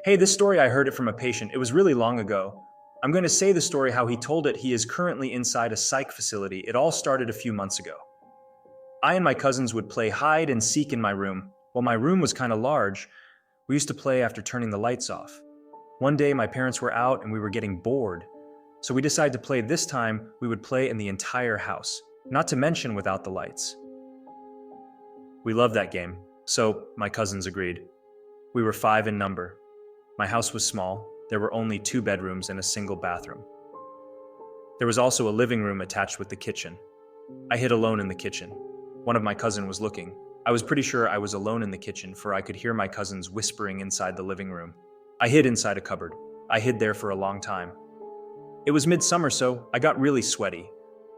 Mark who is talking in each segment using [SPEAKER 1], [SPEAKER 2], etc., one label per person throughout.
[SPEAKER 1] Hey, this story I heard it from a patient. It was really long ago. I'm going to say the story how he told it. He is currently inside a psych facility. It all started a few months ago. I and my cousins would play hide and seek in my room. Well, my room was kind of large. We used to play after turning the lights off. One day, my parents were out and we were getting bored. So we decided to play this time, we would play in the entire house, not to mention without the lights. We loved that game, so my cousins agreed. We were 5 in number. My house was small. There were only 2 bedrooms and a single bathroom. There was also a living room attached with the kitchen. I hid alone in the kitchen. One of my cousins was looking. I was pretty sure I was alone in the kitchen, for I could hear my cousins whispering inside the living room. I hid inside a cupboard. I hid there for a long time. It was midsummer, so I got really sweaty.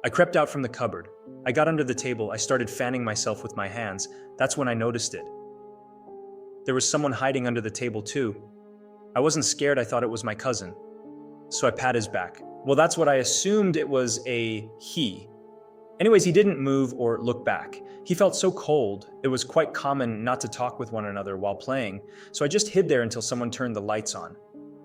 [SPEAKER 1] I crept out from the cupboard. I got under the table. I started fanning myself with my hands. That's when I noticed it. There was someone hiding under the table too. I wasn't scared. I thought it was my cousin. So I pat his back. Well, that's what I assumed it was a he. Anyways, he didn't move or look back. He felt so cold. It was quite common not to talk with one another while playing, so I just hid there until someone turned the lights on.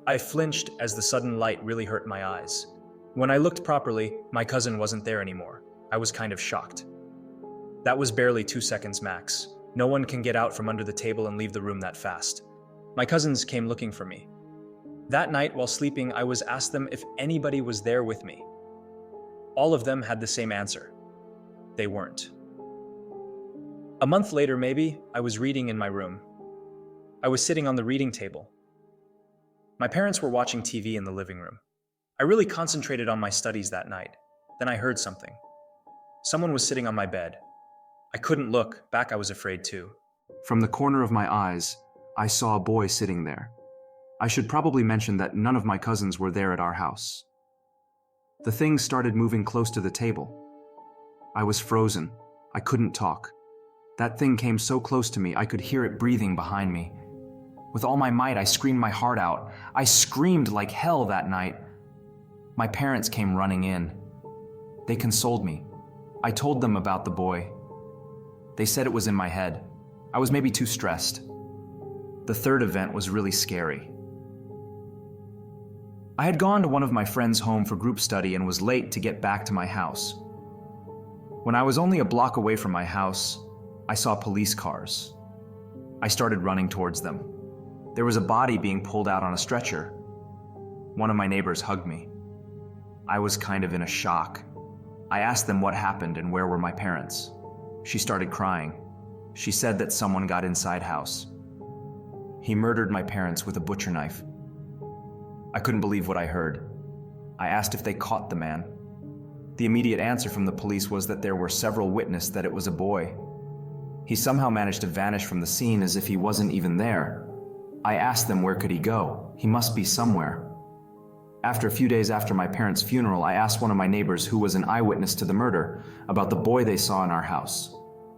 [SPEAKER 1] I flinched as the sudden light really hurt my eyes. When I looked properly, my cousin wasn't there anymore. I was kind of shocked. That was barely 2 seconds max. No one can get out from under the table and leave the room that fast. My cousins came looking for me. That night, while sleeping, I was asked them if anybody was there with me. All of them had the same answer. They weren't. A month later, maybe, I was reading in my room. I was sitting on the reading table. My parents were watching TV in the living room. I really concentrated on my studies that night. Then I heard something. Someone was sitting on my bed. I couldn't look. Back, I was afraid too.
[SPEAKER 2] From the corner of my eyes, I saw a boy sitting there. I should probably mention that none of my cousins were there at our house. The thing started moving close to the table. I was frozen. I couldn't talk. That thing came so close to me, I could hear it breathing behind me. With all my might, I screamed my heart out. I screamed like hell that night. My parents came running in. They consoled me. I told them about the boy. They said it was in my head. I was maybe too stressed. The third event was really scary. I had gone to one of my friends' home for group study and was late to get back to my house. When I was only a block away from my house, I saw police cars. I started running towards them. There was a body being pulled out on a stretcher. One of my neighbors hugged me. I was kind of in a shock. I asked them what happened and where were my parents. She started crying. She said that someone got inside house. He murdered my parents with a butcher knife. I couldn't believe what I heard. I asked if they caught the man. The immediate answer from the police was that there were several witnesses that it was a boy. He somehow managed to vanish from the scene as if he wasn't even there. I asked them where could he go? He must be somewhere. After a few days after my parents' funeral, I asked one of my neighbors who was an eyewitness to the murder about the boy they saw in our house.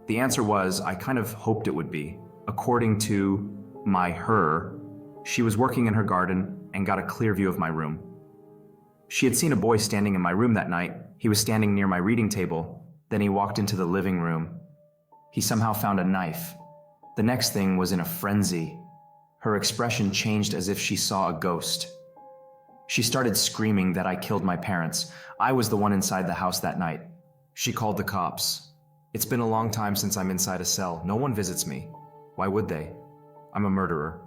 [SPEAKER 2] The answer was, I kind of hoped it would be. According to her, she was working in her garden and got a clear view of my room. She had seen a boy standing in my room that night. He was standing near my reading table. Then he walked into the living room. He somehow found a knife. The next thing was in a frenzy. Her expression changed as if she saw a ghost. She started screaming that I killed my parents. I was the one inside the house that night. She called the cops. It's been a long time since I'm inside a cell. No one visits me. Why would they? I'm a murderer.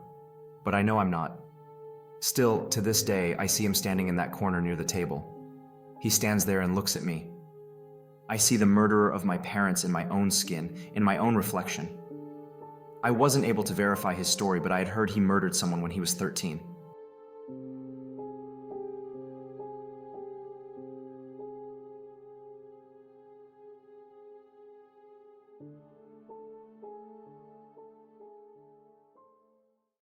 [SPEAKER 2] But I know I'm not. Still, to this day, I see him standing in that corner near the table. He stands there and looks at me. I see the murderer of my parents in my own skin, in my own reflection. I wasn't able to verify his story, but I had heard he murdered someone when he was 13.